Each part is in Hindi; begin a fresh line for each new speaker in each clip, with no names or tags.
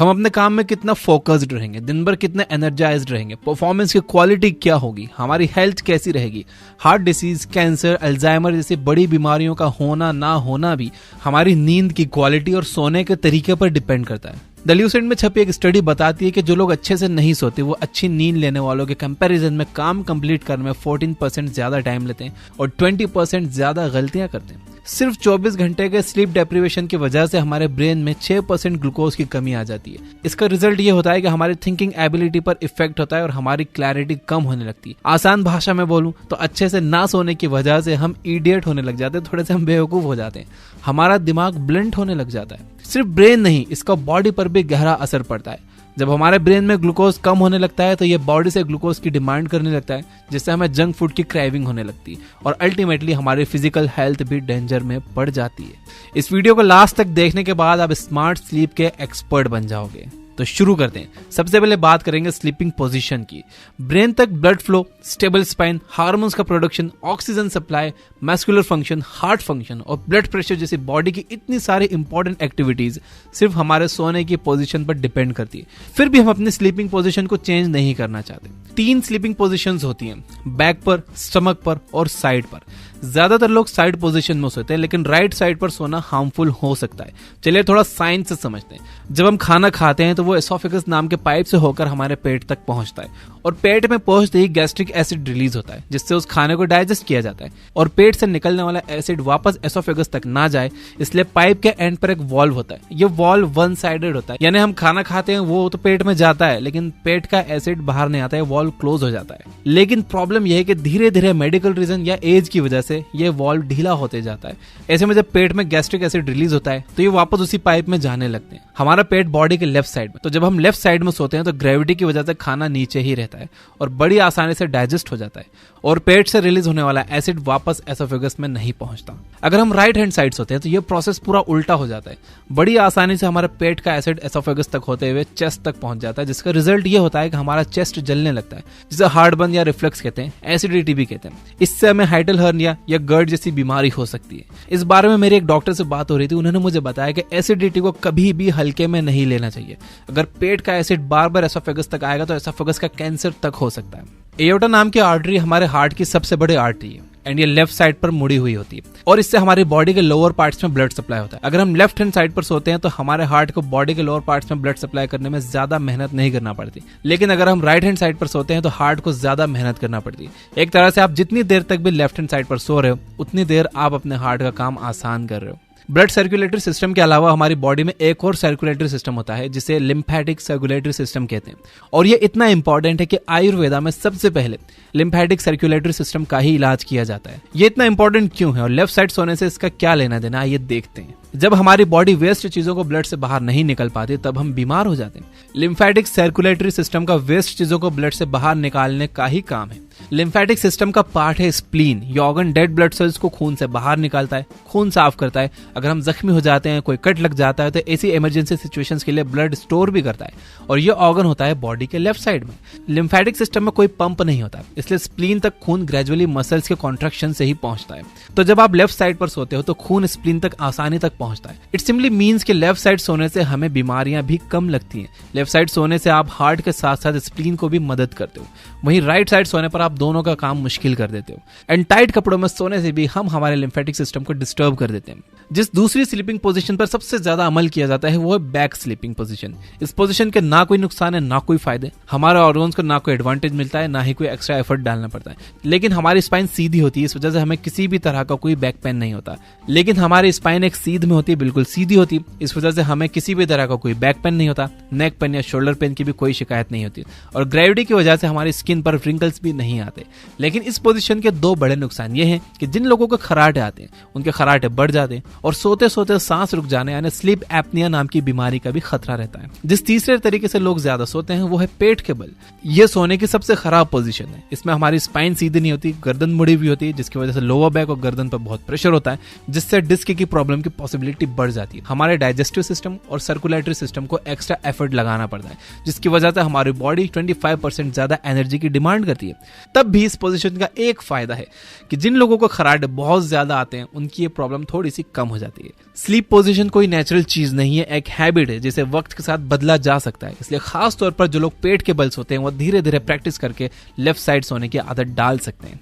हम अपने काम में कितना फोकस्ड रहेंगे, दिन भर कितने एनर्जाइज्ड रहेंगे, परफॉर्मेंस की क्वालिटी क्या होगी, हमारी हेल्थ कैसी रहेगी। हार्ट डिसीज, कैंसर, अल्जाइमर जैसी बड़ी बीमारियों का होना ना होना भी हमारी नींद की क्वालिटी और सोने के तरीके पर डिपेंड करता है। द ल्यूसेंट में छपी एक स्टडी बताती है कि जो लोग अच्छे से नहीं सोते वो अच्छी नींद लेने वालों के कंपैरिजन में काम कंप्लीट करने में 14% ज्यादा टाइम लेते हैं और 20% ज्यादा गलतियां करते हैं। सिर्फ 24 घंटे के स्लीप डेप्रिवेशन की वजह से हमारे ब्रेन में 6% ग्लूकोज की कमी आ जाती है। इसका रिजल्ट ये होता है कि हमारी थिंकिंग एबिलिटी पर इफेक्ट होता है और हमारी क्लैरिटी कम होने लगती है। आसान भाषा में बोलूं तो अच्छे से ना सोने की वजह से हम इडियट होने लग जाते हैं, थोड़े से हम बेवकूफ हो जाते हैं, हमारा दिमाग ब्लंट होने लग जाता है। सिर्फ ब्रेन नहीं, इसका बॉडी पर भी गहरा असर पड़ता है। जब हमारे ब्रेन में ग्लूकोज कम होने लगता है तो ये बॉडी से ग्लूकोज की डिमांड करने लगता है, जिससे हमें जंक फूड की क्रेविंग होने लगती है और अल्टीमेटली हमारी फिजिकल हेल्थ भी डेंजर में पड़ जाती है। इस वीडियो को लास्ट तक देखने के बाद आप स्मार्ट स्लीप के एक्सपर्ट बन जाओगे। तो शुरू करते हैं। सबसे पहले बात करेंगे स्लीपिंग पोजीशन की। ब्रेन तक blood flow, stable spine, hormones का production, oxygen supply, muscular function, heart function और ब्लड प्रेशर जैसी बॉडी की इतनी सारी इंपॉर्टेंट एक्टिविटीज सिर्फ हमारे सोने की पोजीशन पर डिपेंड करती है। फिर भी हम अपनी स्लीपिंग पोजीशन को चेंज नहीं करना चाहते। 3 स्लीपिंग पोजीशंस होती हैं, बैक पर, स्टमक पर और साइड पर। ज्यादातर लोग साइड पोजीशन में सोते हैं, लेकिन राइट साइड पर सोना हार्मफुल हो सकता है। चलिए थोड़ा साइंस से समझते हैं। जब हम खाना खाते हैं तो वो एसोफेगस नाम के पाइप से होकर हमारे पेट तक पहुंचता है और पेट में पहुंचते ही गैस्ट्रिक एसिड रिलीज होता है, जिससे उस खाने को डाइजेस्ट किया जाता है और पेट से निकलने वाला एसिड वापस एसोफेगस तक ना जाए, इसलिए पाइप के एंड पर एक वॉल्व होता है। ये वॉल्व वन साइडेड होता है, यानी हम खाना खाते हैं वो तो पेट में जाता है, लेकिन पेट का एसिड बाहर नहीं आता है, वॉल्व क्लोज हो जाता है। लेकिन प्रॉब्लम यह है कि धीरे धीरे मेडिकल रीजन या एज की वजह से ये वॉल्व ढीला होते जाता है। ऐसे में जब पेट में गैस्ट्रिक एसिड रिलीज होता है तो ये वापस उसी पाइप में जाने लगते हैं। हमारा पेट बॉडी के लेफ्ट साइड में, तो जब हम लेफ्ट साइड में सोते हैं तो ग्रेविटी की वजह से खाना नीचे ही रहता है और बड़ी आसानी से डाइजेस्ट हो जाता है और पेट से रिलीज होने वाला एसिड वापस एसोफेगस में नहीं पहुंचता। अगर हम राइट हैंड साइड सोते हैं तो ये प्रोसेस पूरा उल्टा हो जाता है। बड़ी आसानी से हमारे पेट का एसिड एसोफेगस तक होते हुए चेस्ट तक पहुंच जाता है, जिसका रिजल्ट ये होता है कि हमारा चेस्ट जलने लगता है, जिसे हार्टबर्न या रिफ्लक्स कहते हैं, एसिडिटी भी कहते हैं। इससे हमें हाइडल हर्निया या गर्ड जैसी बीमारी हो सकती है। इस बारे में मेरी एक डॉक्टर से बात हो रही थी, उन्होंने मुझे बताया कि एसिडिटी को कभी भी हल्के में नहीं लेना चाहिए। अगर पेट का एसिड बार बार एसोफेगस तक आएगा तो एसोफेगस का कैंसर तक हो सकता है। एओर्टा नाम की आर्टरी हमारे हार्ट की सबसे बड़ी आर्टरी है एंड ये लेफ्ट साइड पर मुड़ी हुई होती है और इससे हमारी बॉडी के लोअर पार्ट्स में ब्लड सप्लाई होता है। अगर हम लेफ्ट हैंड साइड पर सोते हैं तो हमारे हार्ट को बॉडी के लोअर पार्ट्स में ब्लड सप्लाई करने में ज्यादा मेहनत नहीं करना पड़ती, लेकिन अगर हम राइट हैंड साइड पर सोते हैं तो हार्ट को ज्यादा मेहनत करना पड़ती है। एक तरह से आप जितनी देर तक भी लेफ्ट हैंड साइड पर सो रहे हो उतनी देर आप अपने हार्ट का काम आसान कर रहे हो। ब्लड सर्कुलेटरी सिस्टम के अलावा हमारी बॉडी में एक और सर्कुलेटरी सिस्टम होता है जिसे लिम्फेटिक सर्कुलेटरी सिस्टम कहते हैं और ये इतना इंपॉर्टेंट है कि आयुर्वेदा में सबसे पहले लिम्फेटिक सर्कुलेटरी सिस्टम का ही इलाज किया जाता है। ये इतना इंपॉर्टेंट क्यों है और लेफ्ट साइड सोने से इसका क्या लेना देना है, ये देखते हैं। जब हमारी बॉडी वेस्ट चीजों को ब्लड से बाहर नहीं निकल पाती तब हम बीमार हो जाते हैं। लिम्फेटिक सर्कुलेटरी सिस्टम का वेस्ट चीजों को ब्लड से बाहर निकालने का ही काम है। लिम्फेटिक सिस्टम का पार्ट है स्प्लीन। ये ऑर्गन डेड ब्लड सेल्स को खून से बाहर निकालता है, खून साफ करता है। अगर हम जख्मी हो जाते हैं, कोई कट लग जाता है तो ऐसी इमरजेंसी सिचुएशंस के लिए ब्लड स्टोर भी करता है और ये ऑर्गन होता है बॉडी के लेफ्ट साइड में। लिम्फेटिक सिस्टम में कोई पंप नहीं होता, इसलिए स्प्लीन तक खून ग्रेजुअली मसल्स के कॉन्ट्रैक्शन से ही पहुंचता है। तो जब आप लेफ्ट साइड पर सोते हो तो खून स्प्लीन तक आसानी तक पहुंचता है। इट सिंपली मीन्स कि लेफ्ट साइड सोने से हमें बीमारियां भी कम लगती हैं। लेफ्ट साइड सोने से आप हार्ट के साथ साथ स्प्लीन को भी मदद करते हो, वहीं राइट साइड सोने पर आप दोनों का काम मुश्किल कर देते हो। एंड टाइट कपड़ों में सोने से भी हम हमारे लिम्फेटिक सिस्टम को डिस्टर्ब कर देते हैं। जिस दूसरी स्लीपिंग पोजीशन पर सबसे ज्यादा अमल किया जाता है वो है बैक स्लीपिंग पोजीशन। इस पोजीशन के ना कोई नुकसान है ना कोई फायदे, हमारे ऑर्गन्स को ना कोई एडवांटेज मिलता है ना ही कोई एक्स्ट्रा एफर्ट डालना पड़ता है, लेकिन हमारी स्पाइन सीधी होती है, इस वजह से हमें किसी भी तरह का कोई बैक पेन नहीं होता। लेकिन हमारी स्पाइन एक सीध में होती है, बिल्कुल सीधी होती है, इस वजह से हमें किसी भी तरह का कोई बैक पेन नहीं होता, नेक पेन या शोल्डर पेन की भी कोई शिकायत नहीं होती और ग्रेविटी की वजह से हमारी स्किन पर रिंकल्स भी नहीं आते। लेकिन इस पोजीशन के 2 बड़े नुकसान ये हैं कि जिन लोगों को खराटे आते हैं उनके खराटे बढ़ जाते हैं और सोते सोते सांस रुक जाने यानी स्लीप एपनिया नाम की बीमारी का भी खतरा रहता है। जिस तीसरे तरीके से लोग ज्यादा सोते हैं वो है पेट के बल। ये सोने की सबसे खराब पोजीशन है। इसमें हमारी स्पाइन सीधी नहीं होती, गर्दन मुड़ी हुई होती है, जिसकी वजह से लोअर बैक और गर्दन पर बहुत प्रेशर होता है, जिससे डिस्क की प्रॉब्लम की पॉसिबिलिटी बढ़ जाती है। हमारे डाइजेस्टिव सिस्टम और सर्कुलेटरी सिस्टम को एक्स्ट्रा एफर्ट लगाना पड़ता है, जिसकी वजह से हमारी बॉडी 25% ज्यादा एनर्जी की डिमांड करती है। तब भी इस पोजीशन का एक फायदा है कि जिन लोगों को खराटे बहुत ज्यादा आते हैं उनकी ये प्रॉब्लम थोड़ी सी कम हो जाती है। स्लीप पोजीशन कोई नेचुरल चीज नहीं है, एक हैबिट है जिसे वक्त के साथ बदला जा सकता है। इसलिए खास तौर पर जो लोग पेट के बल सोते हैं वो धीरे धीरे प्रैक्टिस करके लेफ्ट साइड सोने की आदत डाल सकते हैं।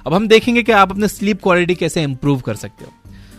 अब हम देखेंगे कि आप अपने स्लीप क्वालिटी कैसे इंप्रूव कर सकते हो।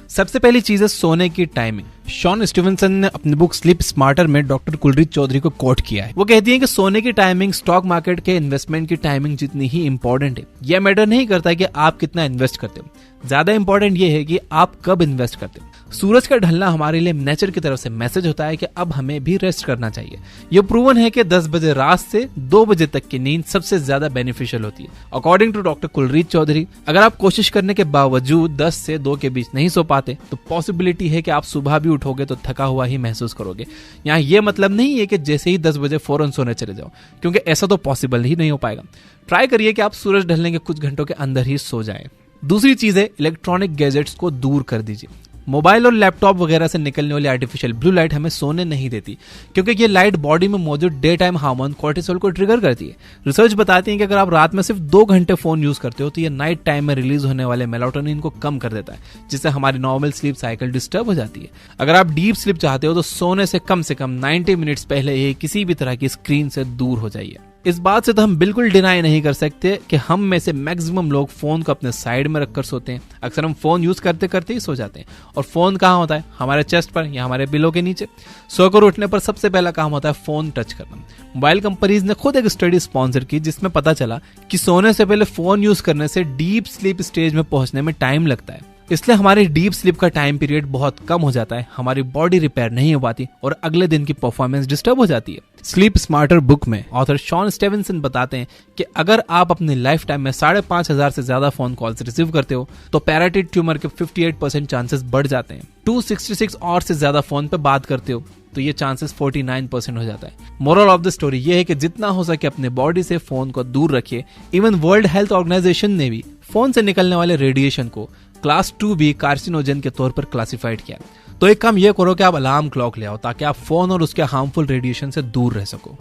सबसे पहली चीज है सोने की टाइमिंग। शॉन स्टीवनसन ने अपनी बुक स्लीप स्मार्टर में डॉक्टर कुलरीत चौधरी को कोट किया है। वो कहती है कि सोने की टाइमिंग स्टॉक मार्केट के इन्वेस्टमेंट की टाइमिंग जितनी ही इंपॉर्टेंट है। यह मैटर नहीं करता कि आप कितना इन्वेस्ट करते हो, ज्यादा इंपॉर्टेंट ये है कि आप कब इन्वेस्ट करते हो। सूरज का ढलना हमारे लिए नेचर की तरफ से मैसेज होता है कि अब हमें भी रेस्ट करना चाहिए। यह प्रूवन है कि 10 बजे रात से 2 बजे तक की नींद सबसे ज्यादा बेनिफिशियल होती है। According to doctor Kulreet Chaudhary, अगर आप कोशिश करने के बावजूद 10 से 2 के बीच नहीं सो पाते तो पॉसिबिलिटी है कि आप सुबह भी उठोगे तो थका हुआ ही महसूस करोगे। यहाँ ये मतलब नहीं है कि जैसे ही 10 बजे फौरन सोने चले जाओ, क्योंकि ऐसा तो पॉसिबल ही नहीं हो पाएगा। ट्राई करिए कि आप सूरज ढलने के कुछ घंटों के अंदर ही सो जाएं। दूसरी चीज है इलेक्ट्रॉनिक गैजेट्स को दूर कर दीजिए। मोबाइल और लैपटॉप वगैरह से निकलने वाली आर्टिफिशियल ब्लू लाइट हमें सोने नहीं देती, क्योंकि ये लाइट बॉडी में मौजूद डे टाइम हार्मोन कोर्टिसोल को ट्रिगर करती है। रिसर्च बताती है कि अगर आप रात में सिर्फ 2 घंटे फोन यूज करते हो तो ये नाइट टाइम में रिलीज होने वाले मेलाटोनिन को कम कर देता है, जिससे हमारी नॉर्मल स्लीप साइकिल डिस्टर्ब हो जाती है। अगर आप डीप स्लीप चाहते हो तो सोने से कम 90 मिनट्स पहले ही किसी भी तरह की स्क्रीन से दूर हो जाइए। इस बात से तो हम बिल्कुल डिनाई नहीं कर सकते कि हम में से मैक्सिमम लोग फोन को अपने साइड में रखकर सोते हैं। अक्सर हम फोन यूज करते करते ही सो जाते हैं, और फोन कहाँ होता है? हमारे चेस्ट पर या हमारे पिलो के नीचे। सोकर उठने पर सबसे पहला काम होता है फोन टच करना। मोबाइल कंपनीज ने खुद एक स्टडी स्पॉन्सर की जिसमें पता चला कि सोने से पहले फोन यूज करने से डीप स्लीप स्टेज में पहुंचने में टाइम लगता है। इसलिए हमारी डीप स्लीप का टाइम पीरियड बहुत कम हो जाता है, हमारी बॉडी रिपेयर नहीं हो पाती और अगले दिन की परफॉर्मेंस डिस्टर्ब हो जाती है। स्लीप स्मार्टर बुक में ऑथर शॉन स्टीवनसन बताते हैं कि अगर आप अपनी लाइफ टाइम में 5,500 से ज्यादा फोन कॉल्स रिसीव करते हो तो पैराटाइड ट्यूमर के 58% चांसेस बढ़ जाते हैं। 266 और से ज्यादा फोन पे बात करते हो तो ये चांसेस 49% हो जाता है। मोरल ऑफ द स्टोरी ये है कि जितना हो सके अपने बॉडी से फोन को दूर रखिए। इवन वर्ल्ड हेल्थ ऑर्गेनाइजेशन ने भी फोन से निकलने वाले रेडिएशन को क्लास 2B कार्सिनोजन के तौर पर क्लासिफाइड किया। तो एक काम ये करो कि आप अलार्म क्लॉक ले आओ ताकि आप फोन और उसके हार्मफुल रेडिएशन से दूर रह सको।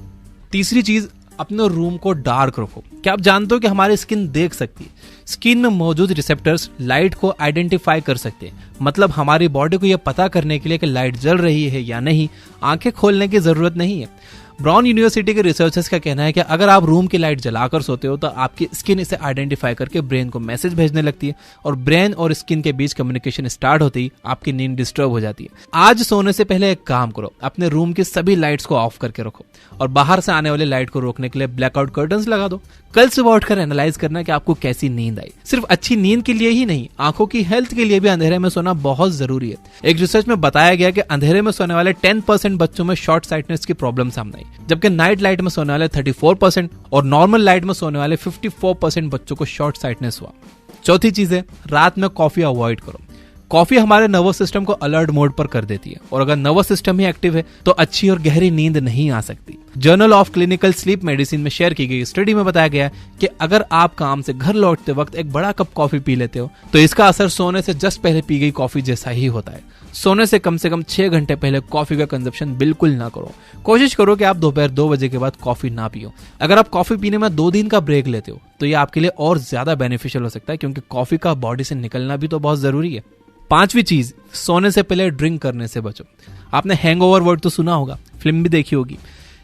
तीसरी चीज, अपने रूम को डार्क रखो। क्या आप जानते हो कि हमारी स्किन देख सकती है? स्किन में मौजूद रिसेप्टर्स लाइट को आइडेंटिफाई कर सकते हैं। मतलब हमारी बॉडी को यह पता करने के लिए कि लाइट जल रही है या नहीं आंखें खोलने की जरूरत नहीं है। ब्राउन यूनिवर्सिटी के रिसर्चर्स का कहना है कि अगर आप रूम की लाइट जलाकर सोते हो तो आपकी स्किन इसे आइडेंटिफाई करके ब्रेन को मैसेज भेजने लगती है, और ब्रेन और स्किन के बीच कम्युनिकेशन स्टार्ट होते ही आपकी नींद डिस्टर्ब हो जाती है। आज सोने से पहले एक काम करो, अपने रूम की सभी लाइट्स को ऑफ करके रखो और बाहर से आने वाली लाइट को रोकने के लिए ब्लैकआउट कर्टन्स लगा दो। कल सुबह उठकर एनालाइज करना कि आपको कैसी नींद आई। सिर्फ अच्छी नींद के लिए ही नहीं, आंखों की हेल्थ के लिए भी अंधेरे में सोना बहुत जरूरी है। एक रिसर्च में बताया गया कि अंधेरे में सोने वाले 10% बच्चों में शॉर्ट साइटनेस की प्रॉब्लम सामने आई, जबकि नाइट लाइट में सोने वाले 34% और नॉर्मल लाइट में सोने वाले 54% बच्चों को शॉर्ट साइटनेस हुआ। चौथी चीज है, रात में कॉफी अवॉइड करो। कॉफी हमारे नर्वस सिस्टम को अलर्ट मोड पर कर देती है, और अगर नर्वस सिस्टम ही एक्टिव है तो अच्छी और गहरी नींद नहीं आ सकती। Journal of clinical sleep medicine में शेयर की गई स्टडी में बताया गया कि अगर आप काम से घर लौटते वक्त एक बड़ा कप कॉफी पी लेते हो तो इसका असर सोने से जस्ट पहले पी गई कॉफी जैसा ही होता है। सोने से कम 6 घंटे पहले कॉफी का कंजप्शन बिल्कुल ना करो। कोशिश करो कि आप दोपहर 2 बजे के बाद कॉफी ना पियो। अगर आप कॉफी पीने में 2 दिन का ब्रेक लेते हो तो ये आपके लिए और ज्यादा बेनिफिशियल हो सकता है, क्योंकि कॉफी का बॉडी से निकलना भी तो बहुत जरूरी है। पांचवी चीज, सोने से पहले ड्रिंक करने से बचो। आपने हैंगओवर वर्ड तो सुना होगा, फिल्म भी देखी होगी।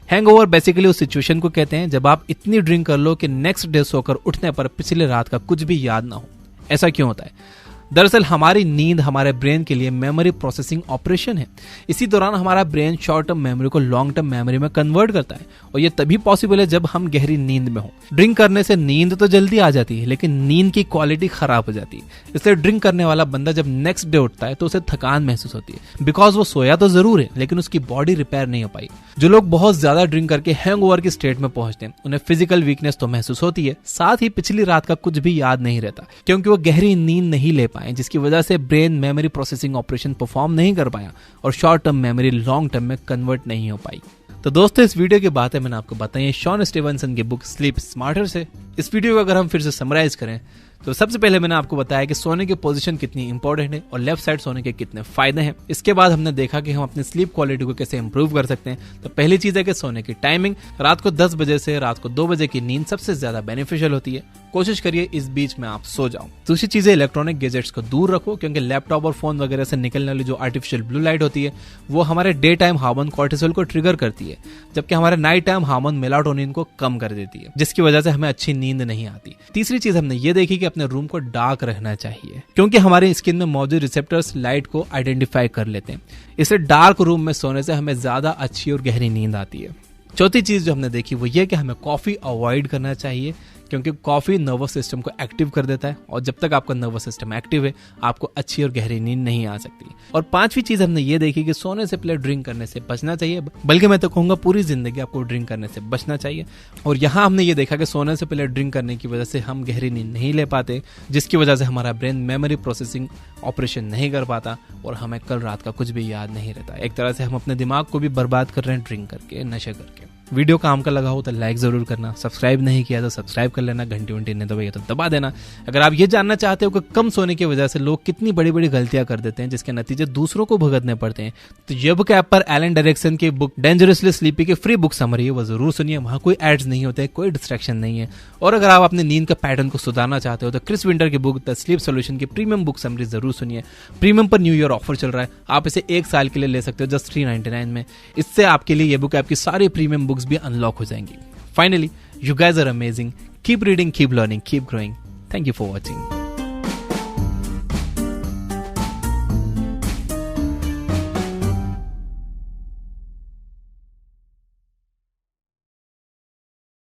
हैंगओवर बेसिकली उस सिचुएशन को कहते हैं जब आप इतनी ड्रिंक कर लो कि नेक्स्ट डे सोकर उठने पर पिछले रात का कुछ भी याद ना हो। ऐसा क्यों होता है? दरअसल हमारी नींद हमारे ब्रेन के लिए मेमोरी प्रोसेसिंग ऑपरेशन है। इसी दौरान हमारा ब्रेन शॉर्ट टर्म मेमोरी को लॉन्ग टर्म मेमोरी में कन्वर्ट करता है, और ये तभी पॉसिबल है जब हम गहरी नींद में हो। ड्रिंक करने से नींद तो जल्दी आ जाती है, लेकिन नींद की क्वालिटी खराब हो जाती है। इसलिए ड्रिंक करने वाला बंदा जब नेक्स्ट डे उठता है तो उसे थकान महसूस होती है, बिकॉज वो सोया तो जरूर है लेकिन उसकी बॉडी रिपेयर नहीं हो पाई। जो लोग बहुत ज्यादा ड्रिंक करके हैंगओवर की स्टेट में पहुंचते हैं उन्हें फिजिकल वीकनेस तो महसूस होती है, साथ ही पिछली रात का कुछ भी याद नहीं रहता, क्योंकि वो गहरी नींद नहीं ले पाए, जिसकी वजह से brain memory processing operation perform नहीं कर पाया और short term memory long term में कन्वर्ट नहीं हो पाई। तो दोस्तों, इस वीडियो की बातें मैंने आपको बताई शॉन स्टीवनसन की बुक स्लीप स्मार्टर से। इस वीडियो को अगर हम फिर से समराइज करें तो सबसे पहले मैंने आपको बताया कि सोने की पोजीशन कितनी इंपॉर्टेंट है और लेफ्ट साइड सोने के कितने फायदे हैं। इसके बाद हमने देखा कि हम अपनी स्लीप क्वालिटी को कैसे इंप्रूव कर सकते हैं। तो पहली चीज है कि सोने की टाइमिंग, रात को 10 बजे से रात को 2 बजे की नींद सबसे ज्यादा बेनिफिशियल होती है। कोशिश करिए इस बीच में आप सो जाओ। दूसरी चीज है इलेक्ट्रॉनिक गैजेट्स को दूर रखो, क्योंकि लैपटॉप और फोन वगैरह से निकलने वाली जो आर्टिफिशियल ब्लू लाइट होती है वो हमारे डे टाइम हार्मोन कॉर्टिसोल को ट्रिगर करती है, जबकि हमारे नाइट टाइम हार्मोन मेलाटोनिन को कम कर देती है, जिसकी वजह से हमें अच्छी नींद नहीं आती। तीसरी चीज हमने ये देखी कि अपने रूम को डार्क रखना चाहिए, क्योंकि हमारे स्किन में मौजूद रिसेप्टर्स लाइट को आइडेंटिफाई कर लेते हैं। इससे डार्क रूम में सोने से हमें ज्यादा अच्छी और गहरी नींद आती है। चौथी चीज जो हमने देखी वो ये कि हमें कॉफी अवॉइड करना चाहिए, क्योंकि कॉफी नर्वस सिस्टम को एक्टिव कर देता है और जब तक आपका नर्वस सिस्टम एक्टिव है आपको अच्छी और गहरी नींद नहीं आ सकती। और पांचवी चीज हमने ये देखी कि सोने से पहले ड्रिंक करने से बचना चाहिए, बल्कि मैं तो कहूंगा पूरी जिंदगी आपको ड्रिंक करने से बचना चाहिए। और यहाँ हमने ये देखा कि सोने से पहले ड्रिंक करने की वजह से हम गहरी नींद नहीं ले पाते, जिसकी वजह से हमारा ब्रेन मेमोरी प्रोसेसिंग ऑपरेशन नहीं कर पाता और हमें कल रात का कुछ भी याद नहीं रहता। एक तरह से हम अपने दिमाग को भी बर्बाद कर रहे हैं ड्रिंक करके, नशे करके। वीडियो काम का लगा हो तो लाइक जरूर करना, सब्सक्राइब नहीं किया तो सब्सक्राइब कर लेना, घंटी वंटी नहीं दबाई तो दबा देना। अगर आप ये जानना चाहते हो कि कम सोने की वजह से लोग कितनी बड़ी बड़ी गलतियां कर देते हैं जिसके नतीजे दूसरों को भुगतने पड़ते हैं, तो ये बुक ऐप पर एलन डायरेक्सन की बुक डेंजरसली स्लीपी की फ्री बुक समरी है, वो जरूर सुनिए। वहां कोई एड्स नहीं होते, कोई डिस्ट्रैक्शन नहीं है। और अगर आप अपनी नींद का पैटर्न को सुधारना चाहते हो तो क्रिस विंटर की बुक द स्लीप सॉल्यूशन की प्रीमियम बुक समरी जरूर सुनिए। प्रीमियम पर न्यू ईयर ऑफर चल रहा है, आप इसे 1 साल के लिए ले सकते हो जस्ट $399 में। इससे आपके लिए ये बुक ऐप की सारी प्रीमियम बुक्स भी अनलॉक हो जाएंगी। Finally, you guys are amazing. Keep reading, keep learning, keep growing. Thank you for watching.